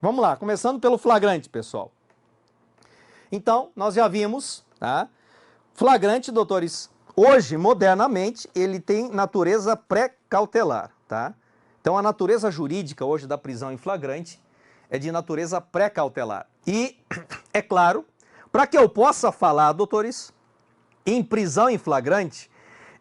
Vamos lá, começando pelo flagrante, pessoal. Então, nós já vimos, tá? Flagrante, doutores, hoje, modernamente, ele tem natureza pré-cautelar, tá? Então, a natureza jurídica hoje da prisão em flagrante é de natureza pré-cautelar. E, é claro, para que eu possa falar, doutores, em prisão em flagrante,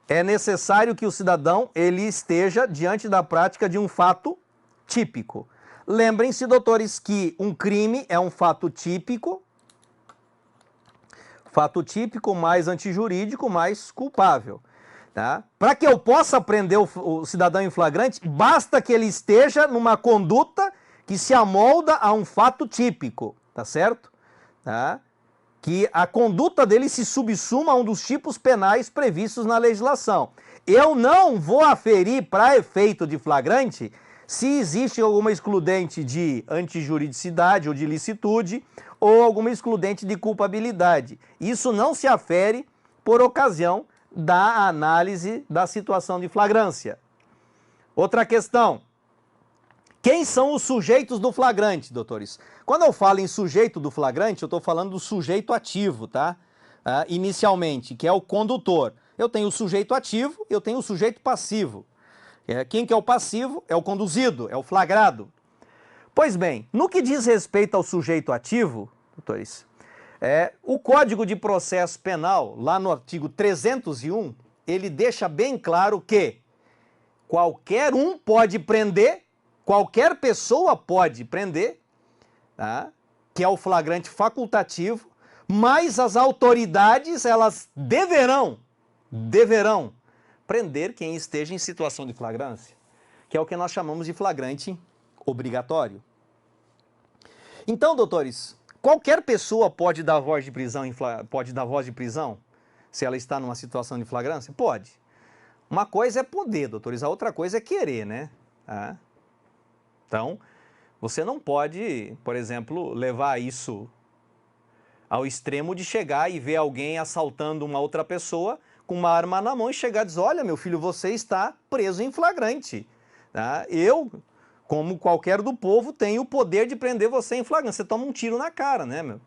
é necessário que o cidadão ele esteja diante da prática de um fato típico. Lembrem-se, doutores, que um crime é um fato típico mais antijurídico, mais culpável. Tá? Para que eu possa prender o cidadão em flagrante, basta que ele esteja numa conduta que se amolda a um fato típico, tá certo? Tá? Que a conduta dele se subsuma a um dos tipos penais previstos na legislação. Eu não vou aferir para efeito de flagrante se existe alguma excludente de antijuridicidade ou de licitude ou alguma excludente de culpabilidade. Isso não se afere por ocasião da análise da situação de flagrância. Outra questão. Quem são os sujeitos do flagrante, doutores? Quando eu falo em sujeito do flagrante, eu estou falando do sujeito ativo, tá? Inicialmente, que é o condutor. Eu tenho o sujeito ativo, eu tenho o sujeito passivo. Quem que é o passivo? É o conduzido, é o flagrado. Pois bem, no que diz respeito ao sujeito ativo, doutores, o Código de Processo Penal, lá no artigo 301, ele deixa bem claro que qualquer um pode prender, qualquer pessoa pode prender, tá? Que é o flagrante facultativo, mas as autoridades, elas deverão prender quem esteja em situação de flagrância, que é o que nós chamamos de flagrante obrigatório. Então, doutores, qualquer pessoa pode dar voz de prisão, se ela está numa situação de flagrância? Pode. Uma coisa é poder, doutores, a outra coisa é querer, né? Então, você não pode, por exemplo, levar isso ao extremo de chegar e ver alguém assaltando uma outra pessoa com uma arma na mão e chegar e dizer, olha, meu filho, você está preso em flagrante. Tá? Eu, como qualquer do povo, tenho o poder de prender você em flagrante. Você toma um tiro na cara, né, meu?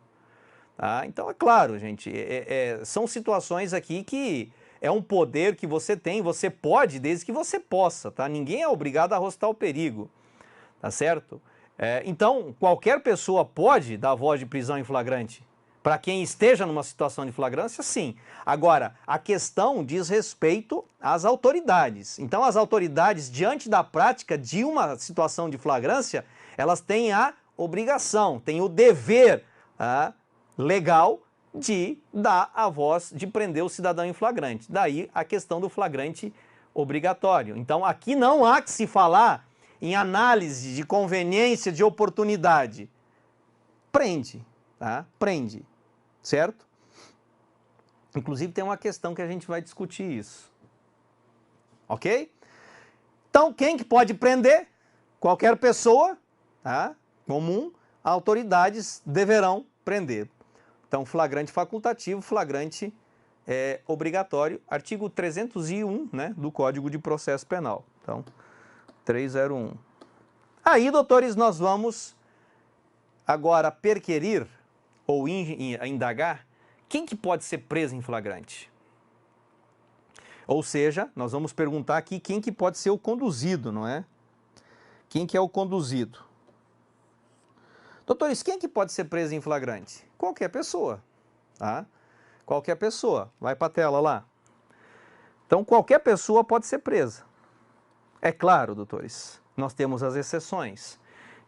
Tá? Então, é claro, gente, são situações aqui que é um poder que você tem, você pode, desde que você possa, tá? Ninguém é obrigado a arrostar o perigo, tá certo? Então, qualquer pessoa pode dar voz de prisão em flagrante. Para quem esteja numa situação de flagrância, sim. Agora, a questão diz respeito às autoridades. Então, as autoridades, diante da prática de uma situação de flagrância, elas têm a obrigação, têm o dever legal de dar a voz, de prender o cidadão em flagrante. Daí a questão do flagrante obrigatório. Então, aqui não há que se falar em análise de conveniência, de oportunidade. Prende, tá? Prende. Certo? Inclusive tem uma questão que a gente vai discutir isso. Ok? Então, quem que pode prender? Qualquer pessoa, tá? Comum, autoridades deverão prender. Então, flagrante facultativo, flagrante obrigatório, artigo 301, né, do Código de Processo Penal. Então, 301. Aí, doutores, nós vamos agora perquerir ou indagar quem que pode ser preso em flagrante. Ou seja, nós vamos perguntar aqui quem que pode ser o conduzido, não é? Quem que é o conduzido? Doutores, quem que pode ser preso em flagrante? Qualquer pessoa, tá? Qualquer pessoa. Vai para a tela lá. Então, qualquer pessoa pode ser presa. É claro, doutores, nós temos as exceções.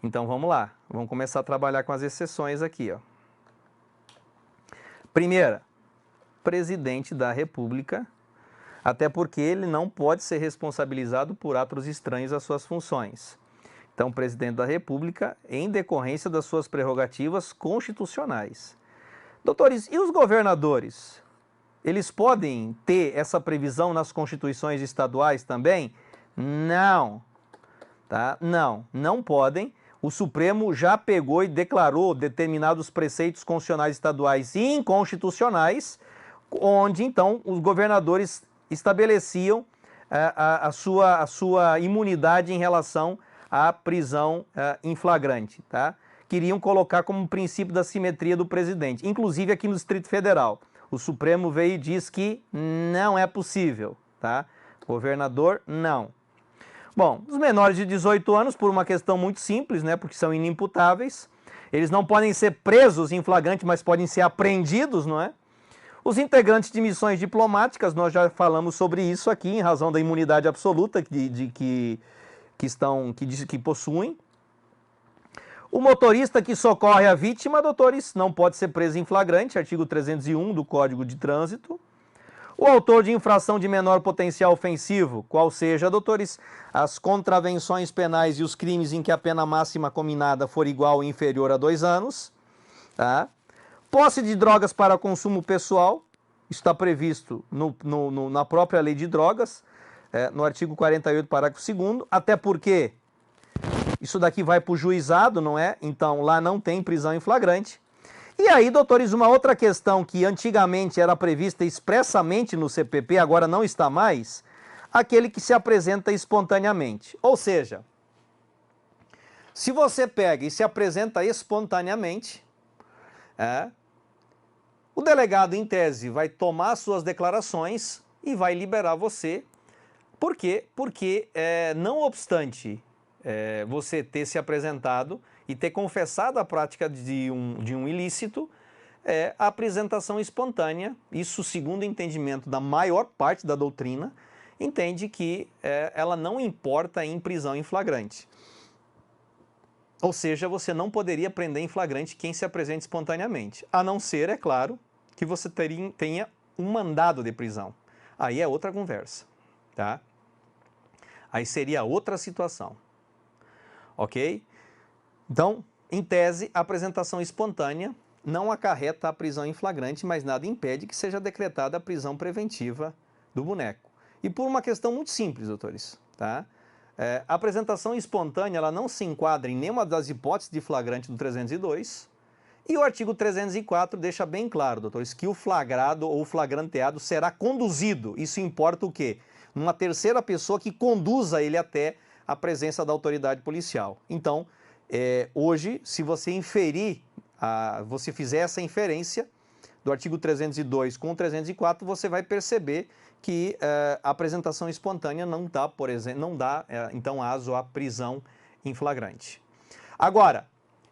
Então, vamos lá. Vamos começar a trabalhar com as exceções aqui, ó. Primeira, presidente da República, até porque ele não pode ser responsabilizado por atos estranhos às suas funções. Então, presidente da República, em decorrência das suas prerrogativas constitucionais. Doutores, e os governadores? Eles podem ter essa previsão nas constituições estaduais também? Não. Tá? Não podem. O Supremo já pegou e declarou determinados preceitos constitucionais estaduais inconstitucionais, onde então os governadores estabeleciam a sua imunidade em relação à prisão em flagrante, tá? queriam colocar como princípio da simetria do presidente, inclusive aqui no Distrito Federal. O Supremo veio e diz que não é possível, tá? Governador, não. Bom, os menores de 18 anos, por uma questão muito simples, né, porque são inimputáveis, eles não podem ser presos em flagrante, mas podem ser apreendidos, não é? Os integrantes de missões diplomáticas, nós já falamos sobre isso aqui, em razão da imunidade absoluta que possuem. O motorista que socorre a vítima, doutores, não pode ser preso em flagrante, artigo 301 do Código de Trânsito. O autor de infração de menor potencial ofensivo, qual seja, doutores, as contravenções penais e os crimes em que a pena máxima combinada for igual ou inferior a 2 anos. Tá? Posse de drogas para consumo pessoal, isso está previsto na própria lei de drogas, no artigo 48, parágrafo 2º, até porque isso daqui vai para o juizado, não é? Então lá não tem prisão em flagrante. E aí, doutores, uma outra questão que antigamente era prevista expressamente no CPP, agora não está mais, aquele que se apresenta espontaneamente. Ou seja, se você pega e se apresenta espontaneamente, o delegado, em tese, vai tomar suas declarações e vai liberar você. Por quê? Porque, não obstante você ter se apresentado e ter confessado a prática de um ilícito, a apresentação espontânea, isso segundo o entendimento da maior parte da doutrina, entende que ela não importa em prisão em flagrante. Ou seja, você não poderia prender em flagrante quem se apresenta espontaneamente, a não ser, é claro, que você tenha um mandado de prisão. Aí é outra conversa, tá? Aí seria outra situação. Ok? Então, em tese, a apresentação espontânea não acarreta a prisão em flagrante, mas nada impede que seja decretada a prisão preventiva do boneco. E por uma questão muito simples, doutores. Tá? A apresentação espontânea ela não se enquadra em nenhuma das hipóteses de flagrante do 302, e o artigo 304 deixa bem claro, doutores, que o flagrado ou flagranteado será conduzido. Isso importa o quê? Uma terceira pessoa que conduza ele até a presença da autoridade policial. Então, hoje, se você você fizer essa inferência do artigo 302 com o 304, você vai perceber que a apresentação espontânea não dá, por exemplo, então, aso à prisão em flagrante. Agora,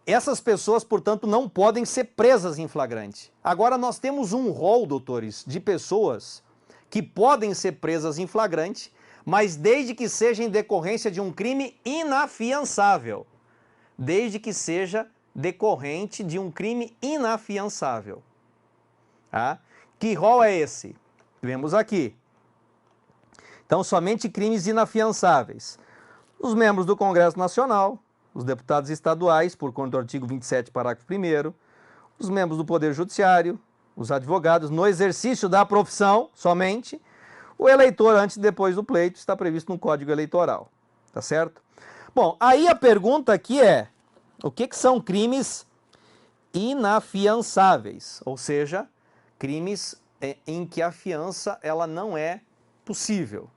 essas pessoas, portanto, não podem ser presas em flagrante. Agora, nós temos um rol, doutores, de pessoas que podem ser presas em flagrante, mas desde que seja em decorrência de um crime inafiançável. Desde que seja decorrente de um crime inafiançável. Tá? Que rol é esse? Vemos aqui. Então, somente crimes inafiançáveis. Os membros do Congresso Nacional, os deputados estaduais, por conta do artigo 27, parágrafo 1º, os membros do Poder Judiciário, os advogados, no exercício da profissão somente, o eleitor antes e depois do pleito está previsto no Código Eleitoral, tá certo? Bom, aí a pergunta aqui é, o que são crimes inafiançáveis? Ou seja, crimes em que a fiança ela não é possível,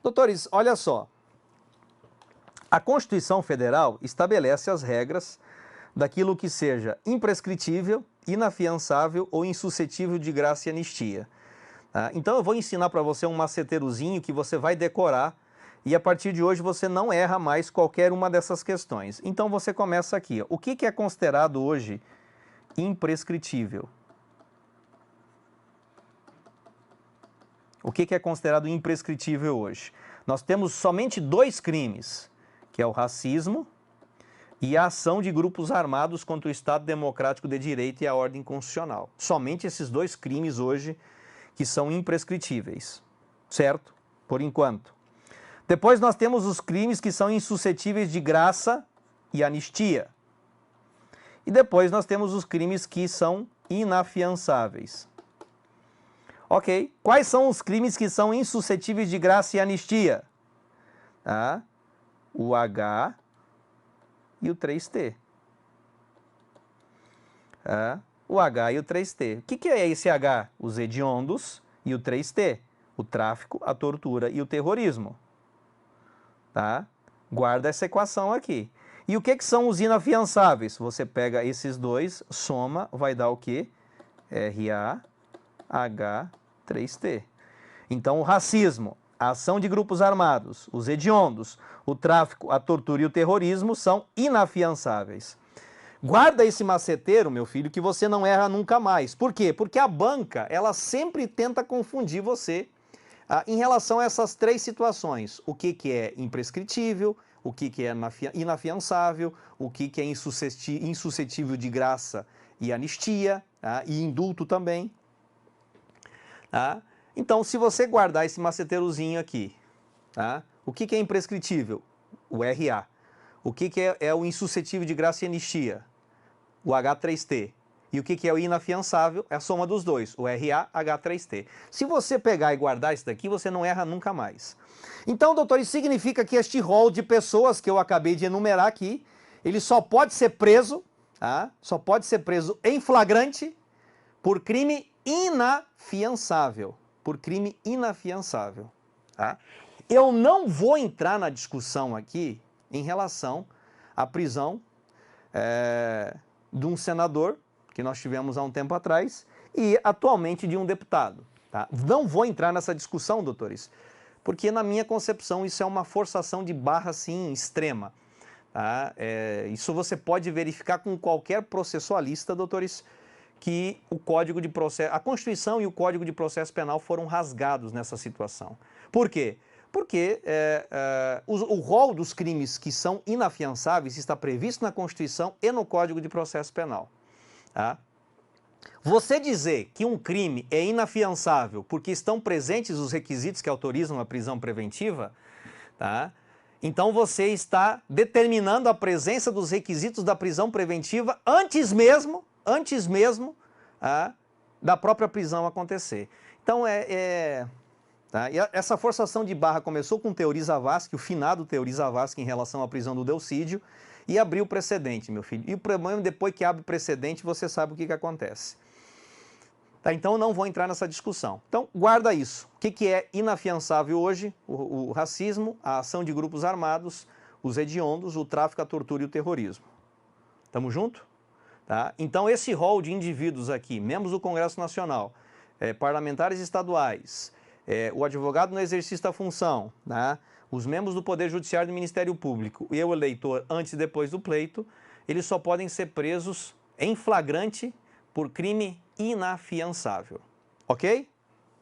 Doutores, olha só, a Constituição Federal estabelece as regras daquilo que seja imprescritível, inafiançável ou insuscetível de graça e anistia. Então eu vou ensinar para você um maceteirozinho que você vai decorar e a partir de hoje você não erra mais qualquer uma dessas questões. Então você começa aqui. O que é considerado hoje imprescritível? O que é considerado imprescritível hoje? Nós temos somente 2 crimes, que é o racismo e a ação de grupos armados contra o Estado Democrático de Direito e a ordem constitucional. Somente esses 2 crimes hoje que são imprescritíveis, certo? Por enquanto. Depois nós temos os crimes que são insuscetíveis de graça e anistia. E depois nós temos os crimes que são inafiançáveis. Ok, quais são os crimes que são insuscetíveis de graça e anistia? O H e o 3T. O H e o 3T. O que é esse H? Os hediondos e o 3T. O tráfico, a tortura e o terrorismo. Tá? Guarda essa equação aqui. E o que são os inafiançáveis? Você pega esses dois, soma, vai dar o quê? RAH3T. Então, o racismo, a ação de grupos armados, os hediondos, o tráfico, a tortura e o terrorismo são inafiançáveis. Guarda esse maceteiro, meu filho, que você não erra nunca mais. Por quê? Porque a banca, ela sempre tenta confundir você em relação a essas três situações. O que é imprescritível, o que é inafiançável, o que é insuscetível de graça e anistia, tá? E indulto também. Tá? Então, se você guardar esse maceteirozinho aqui, tá? O que é imprescritível? O RA. O que é o insuscetível de graça e anistia? O H3T. E o que é o inafiançável? É a soma dos dois, o RA-H3T. Se você pegar e guardar isso daqui, você não erra nunca mais. Então, doutor, isso significa que este rol de pessoas que eu acabei de enumerar aqui, ele só pode ser preso, tá? Só pode ser preso em flagrante por crime inafiançável. Por crime inafiançável. Tá? Eu não vou entrar na discussão aqui em relação à prisão de um senador, que nós tivemos há um tempo atrás, e atualmente de um deputado. Tá? Não vou entrar nessa discussão, doutores, porque na minha concepção isso é uma forçação de barra, assim, extrema. Tá? Isso você pode verificar com qualquer processualista, doutores, que o Código de Processo, a Constituição e o Código de Processo Penal foram rasgados nessa situação. Por quê? Porque o rol dos crimes que são inafiançáveis está previsto na Constituição e no Código de Processo Penal. Tá? Você dizer que um crime é inafiançável porque estão presentes os requisitos que autorizam a prisão preventiva, tá? Então você está determinando a presença dos requisitos da prisão preventiva antes mesmo da própria prisão acontecer. Então tá? E essa forçação de barra começou com o Teori Zavascki, o finado Teori Zavascki, em relação à prisão do Delcídio, e abriu precedente, meu filho. E o problema, depois que abre precedente, você sabe o que acontece. Tá? Então, eu não vou entrar nessa discussão. Então, guarda isso. O que é inafiançável hoje? O racismo, a ação de grupos armados, os hediondos, o tráfico, a tortura e o terrorismo. Tamo junto? Tá? Então, esse rol de indivíduos aqui, membros do Congresso Nacional, parlamentares estaduais, o advogado no exercício da função, né? Os membros do Poder Judiciário e do Ministério Público e o eleitor antes e depois do pleito, eles só podem ser presos em flagrante por crime inafiançável. Ok?